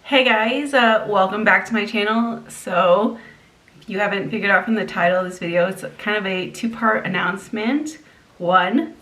Hey guys, welcome back to my channel. So, if you haven't figured out from the title of this video, it's kind of a two-part announcement. One,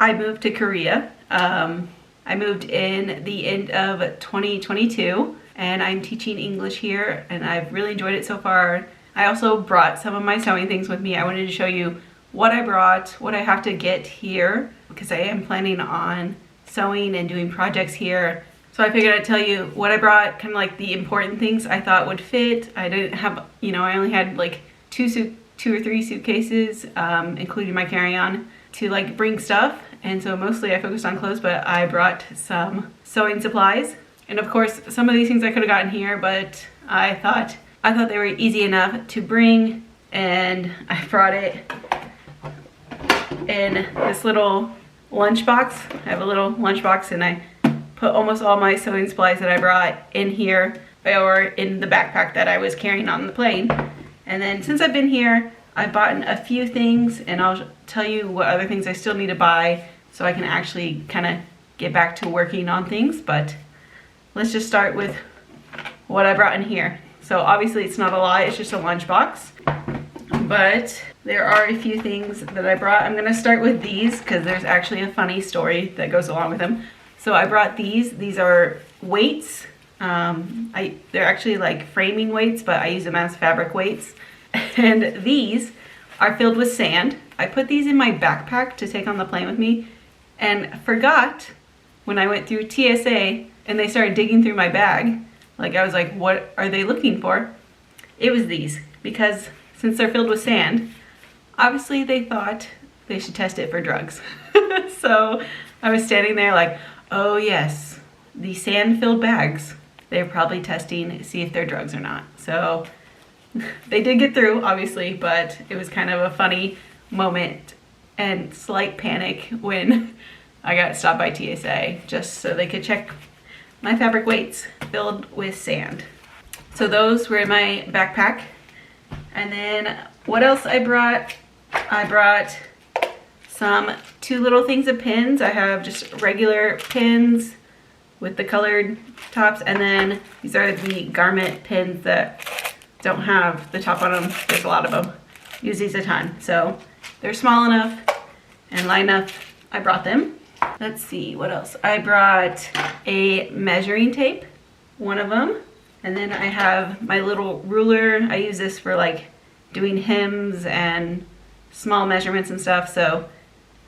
I moved to Korea. I moved in the end of 2022 and I'm teaching English here and I've really enjoyed it so far. I also brought some of my sewing things with me. I wanted to show you what I brought, what I have to get here, because I am planning on sewing and doing projects here. So I figured I'd tell you what I brought, kind of like the important things I thought would fit. I didn't have, I only had like two or three suitcases, including my carry-on, to like bring stuff. And so mostly I focused on clothes, but I brought some sewing supplies. And of course, some of these things I could have gotten here, but I thought they were easy enough to bring, and I brought it in this little lunchbox. I have a little lunchbox and I put almost all my sewing supplies that I brought in here or in the backpack that I was carrying on the plane. And then since I've been here, I've bought a few things, and I'll tell you what other things I still need to buy so I can actually kind of get back to working on things. But let's just start with what I brought in here. So obviously it's not a lot, it's just a lunchbox. But there are a few things that I brought. I'm gonna start with these because there's actually a funny story that goes along with them. So I brought these. These are weights. They're actually like framing weights, but I use them as fabric weights. And these are filled with sand. I put these in my backpack to take on the plane with me and forgot when I went through TSA and they started digging through my bag. Like, I was like, what are they looking for? It was these, because since they're filled with sand, obviously they thought they should test it for drugs. So I was standing there like, oh yes, the sand-filled bags. They're probably testing to see if they're drugs or not. So they did get through, obviously, but it was kind of a funny moment and slight panic when I got stopped by TSA just so they could check my fabric weights filled with sand. So those were in my backpack. And then what else I brought? I brought two little things of pins. I have just regular pins with the colored tops, and then these are the garment pins that don't have the top on them. There's a lot of them. Use these a ton. So they're small enough and light enough. I brought them. Let's see, what else? I brought a measuring tape, one of them. And then I have my little ruler. I use this for like doing hems and small measurements and stuff. So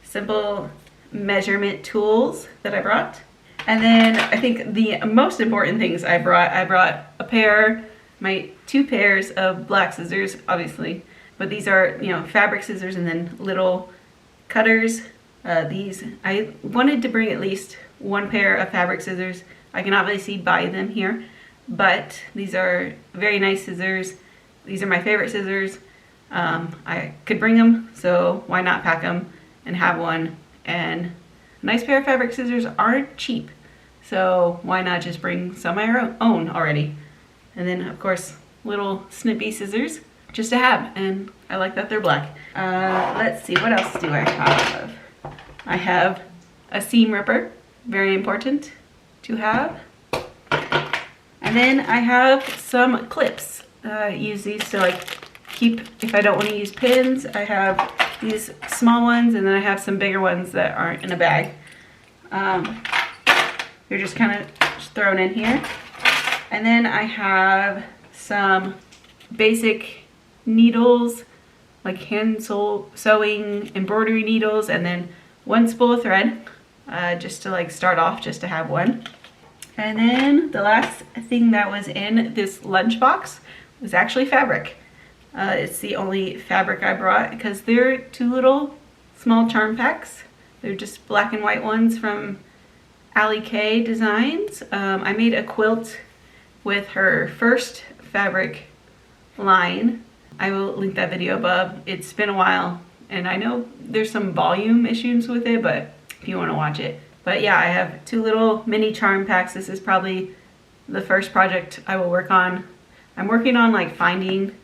simple measurement tools that I brought. And then I think the most important things I brought my two pairs of black scissors, obviously, but these are, fabric scissors and then little cutters. I wanted to bring at least one pair of fabric scissors. I can obviously buy them here, but these are very nice scissors. These are my favorite scissors. I could bring them, so why not pack them and have one? And a nice pair of fabric scissors aren't cheap, so why not just bring some of my own already? And then of course little snippy scissors just to have, and I like that they're black. Let's see, what else do I have? I have a seam ripper, very important to have. And then I have some clips. I use these to like keep, if I don't want to use pins. I have these small ones, and then I have some bigger ones that aren't in a bag. They're just kind of thrown in here. And then I have some basic needles, like hand sewing embroidery needles, and then one spool of thread, just to like start off, just to have one. And then the last thing that was in this lunchbox was actually fabric. It's the only fabric I brought because they're two little small charm packs. They're just black and white ones from Allie K Designs. I made a quilt with her first fabric line. I will link that video above. It's been a while and I know there's some volume issues with it, but if you want to watch it. But yeah, I have two little mini charm packs. This is probably the first project I will work on. I'm working on like finding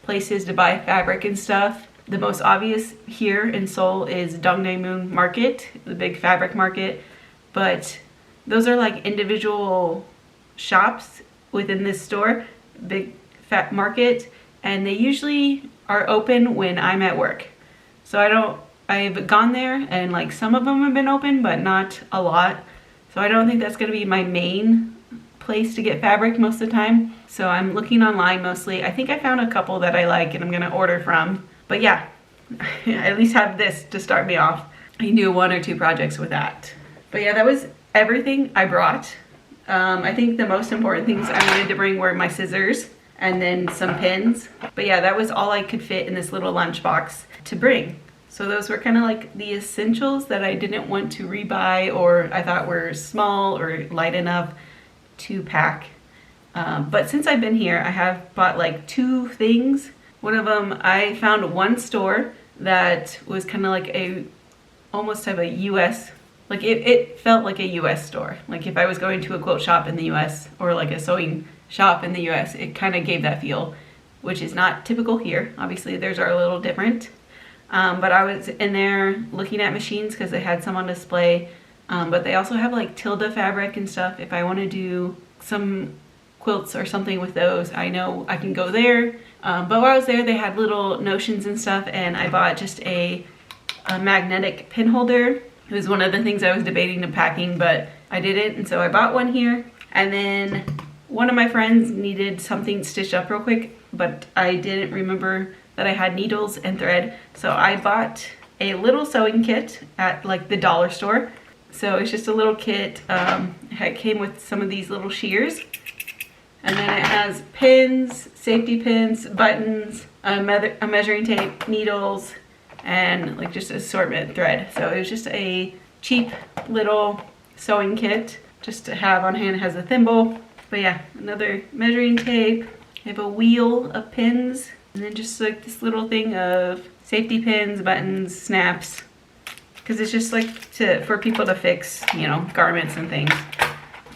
places to buy fabric and stuff. The most obvious here in Seoul is Dongdaemun Market, the big fabric market, but those are like individual shops within this store, big fat market, and they usually are open when I'm at work. So I've gone there and like some of them have been open, but not a lot. So I don't think that's gonna be my main place to get fabric most of the time. So I'm looking online mostly. I think I found a couple that I like and I'm gonna order from. But yeah, I at least have this to start me off. I can do 1 or 2 projects with that. But yeah, that was everything I brought. I think the most important things I wanted to bring were my scissors and then some pins. But yeah, that was all I could fit in this little lunchbox to bring. So those were kind of like the essentials that I didn't want to rebuy or I thought were small or light enough to pack. But since I've been here, I have bought like 2 things. One of them, I found one store that was kind of like almost have a US, like it felt like a US store. Like if I was going to a quilt shop in the US or like a sewing shop in the US, it kind of gave that feel, which is not typical here. Obviously theirs are a little different. But I was in there looking at machines because they had some on display. But they also have like Tilda fabric and stuff. If I want to do some quilts or something with those, I know I can go there. But while I was there, they had little notions and stuff, and I bought just a magnetic pin holder. It was one of the things I was debating to packing, but I didn't, and so I bought one here. And then one of my friends needed something stitched up real quick, but I didn't remember that I had needles and thread, so I bought a little sewing kit at like the dollar store. So it's just a little kit. It came with some of these little shears, and then it has pins, safety pins, buttons, a measuring tape, needles, and like just assortment thread. So it was just a cheap little sewing kit just to have on hand. It has a thimble, but yeah, another measuring tape. I have a wheel of pins, and then just like this little thing of safety pins, buttons, snaps, because it's just like for people to fix, you know, garments and things.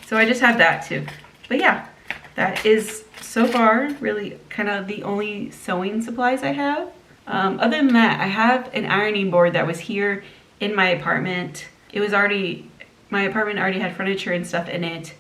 So I just have that too. But yeah, that is so far really kind of the only sewing supplies I have. Other than that, I have an ironing board that was here in my apartment. My apartment already had furniture and stuff in it,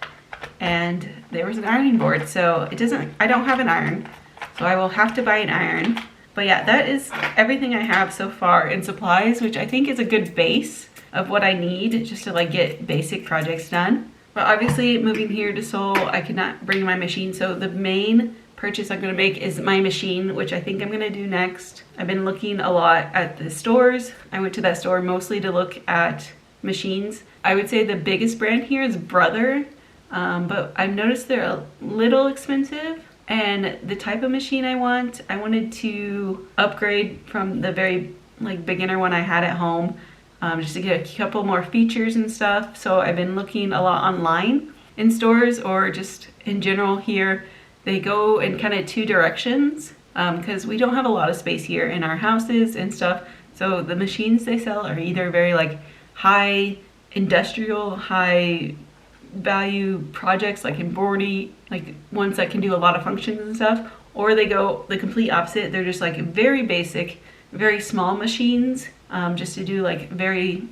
and there was an ironing board, so I don't have an iron, so I will have to buy an iron. But yeah, that is everything I have so far in supplies, which I think is a good base of what I need just to like get basic projects done. But obviously moving here to Seoul, I could not bring my machine, so the main purchase I'm gonna make is my machine, which I think I'm gonna do next. I've been looking a lot at the stores. I went to that store mostly to look at machines. I would say the biggest brand here is Brother, but I've noticed they're a little expensive. And the type of machine I wanted to upgrade from the very like beginner one I had at home, just to get a couple more features and stuff. So I've been looking a lot online in stores or just in general here. They go in kind of 2 directions because we don't have a lot of space here in our houses and stuff. So the machines they sell are either very like high industrial, high value projects like embroidery, like ones that can do a lot of functions and stuff, or they go the complete opposite. They're just like very basic, very small machines, just to do like very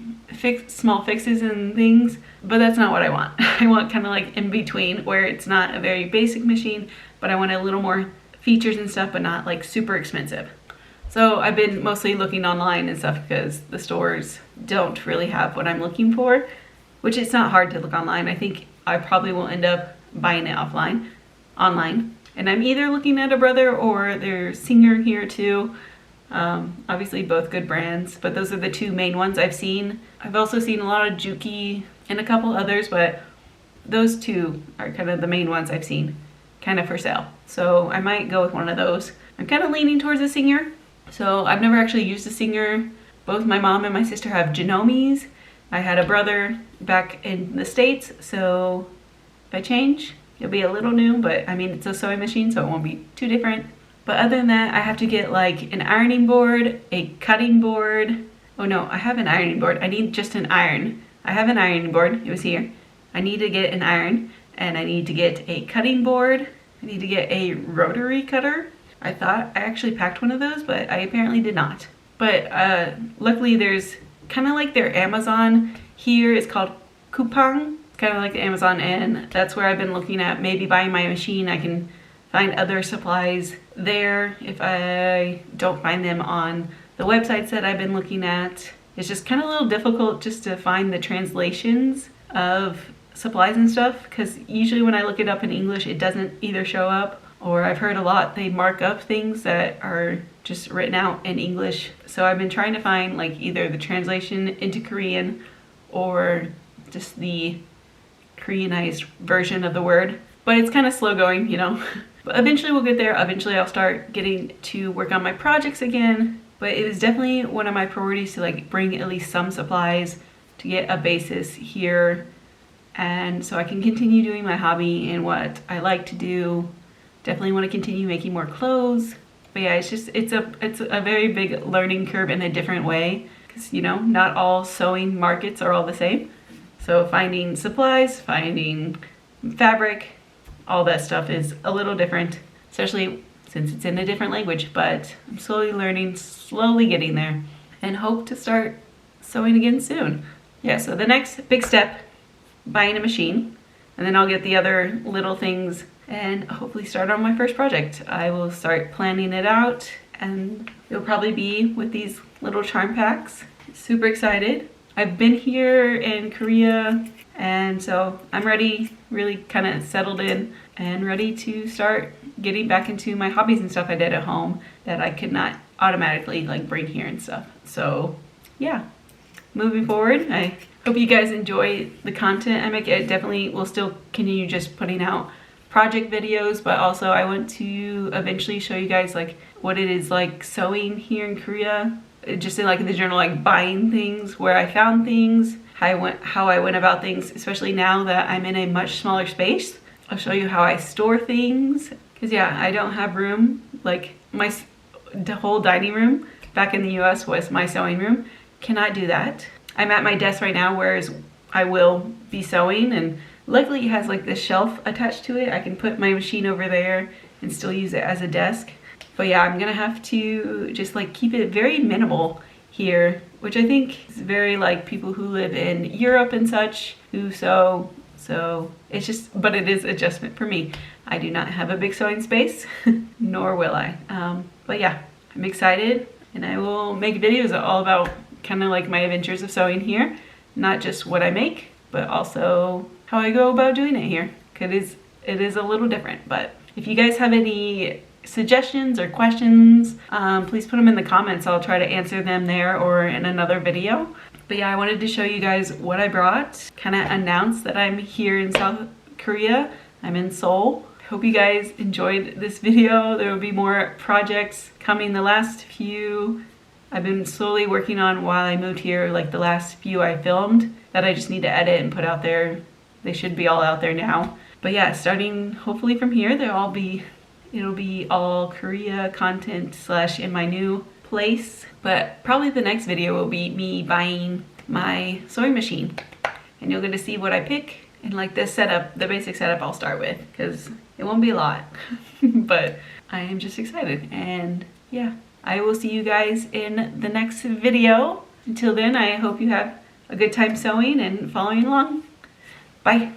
small fixes and things. But that's not what I want. I want kind of like in between, where it's not a very basic machine, but I want a little more features and stuff, but not like super expensive. So I've been mostly looking online and stuff because the stores don't really have what I'm looking for, which it's not hard to look online. I think I probably will end up buying it online. And I'm either looking at a Brother or their Singer here too. Obviously both good brands, but those are the 2 main ones I've seen. I've also seen a lot of Juki and a couple others, but those 2 are kind of the main ones I've seen kind of for sale. So I might go with one of those. I'm kind of leaning towards a Singer. So I've never actually used a Singer. Both my mom and my sister have Genomes. I had a Brother back in the States, so if I change, it'll be a little new, but I mean, it's a sewing machine, so it won't be too different. But other than that, I have to get like an ironing board, a cutting board. Oh no, I have an ironing board. I need just an iron. I have an ironing board, it was here. I need to get an iron, and I need to get a cutting board. I need to get a rotary cutter. I thought I actually packed one of those, but I apparently did not. But luckily there's kind of like their Amazon here is called Coupang. kind of like Amazon, and that's where I've been looking at maybe buying my machine. I can find other supplies there if I don't find them on the websites that I've been looking at. It's just kind of a little difficult just to find the translations of supplies and stuff, because usually when I look it up in English it doesn't either show up, or I've heard a lot they mark up things that are just written out in English. So I've been trying to find like either the translation into Korean or just the Koreanized version of the word, but it's kind of slow going, you know. But eventually we'll get there. Eventually I'll start getting to work on my projects again, but it was definitely one of my priorities to like bring at least some supplies to get a basis here, and so I can continue doing my hobby and what I like to do. Definitely want to continue making more clothes. But yeah, it's a very big learning curve in a different way, because you know, not all sewing markets are all the same. So finding supplies, finding fabric, all that stuff is a little different, especially since it's in a different language. But I'm slowly learning, slowly getting there, and hope to start sewing again soon. Yeah, so the next big step, buying a machine, and then I'll get the other little things and hopefully start on my first project. I will start planning it out, and it'll probably be with these little charm packs. Super excited. I've been here in Korea, and so I'm ready, really kind of settled in and ready to start getting back into my hobbies and stuff I did at home that I could not automatically like bring here and stuff. So yeah, moving forward, I hope you guys enjoy the content I make. I definitely will still continue just putting out project videos, but also I want to eventually show you guys like what it is like sewing here in Korea, just in like the general, like buying things, where I found things, how I went about things, especially now that I'm in a much smaller space. I'll show you how I store things, because yeah, I don't have room. Like the whole dining room back in the US was my sewing room. Cannot do that. I'm at my desk right now, whereas I will be sewing, and luckily it has like this shelf attached to it. I can put my machine over there and still use it as a desk. But yeah, I'm gonna have to just like keep it very minimal here, which I think is very like people who live in Europe and such who sew. So it's just, but it is adjustment for me. I do not have a big sewing space, nor will I. But yeah, I'm excited, and I will make videos all about kind of like my adventures of sewing here, not just what I make, but also how I go about doing it here, because it is a little different. But if you guys have any suggestions or questions, please put them in the comments. I'll try to answer them there or in another video. But yeah, I wanted to show you guys what I brought, kind of announce that I'm here in South Korea. I'm in Seoul. Hope you guys enjoyed this video. There will be more projects coming. The last few I've been slowly working on while I moved here, like the last few I filmed that I just need to edit and put out there. They should be all out there now. But yeah, starting hopefully from here, it'll be all Korea content / in my new place. But probably the next video will be me buying my sewing machine, and you're gonna see what I pick. And like this setup, the basic setup I'll start with, because it won't be a lot. But I am just excited, and yeah, I will see you guys in the next video. Until then, I hope you have a good time sewing and following along. Bye.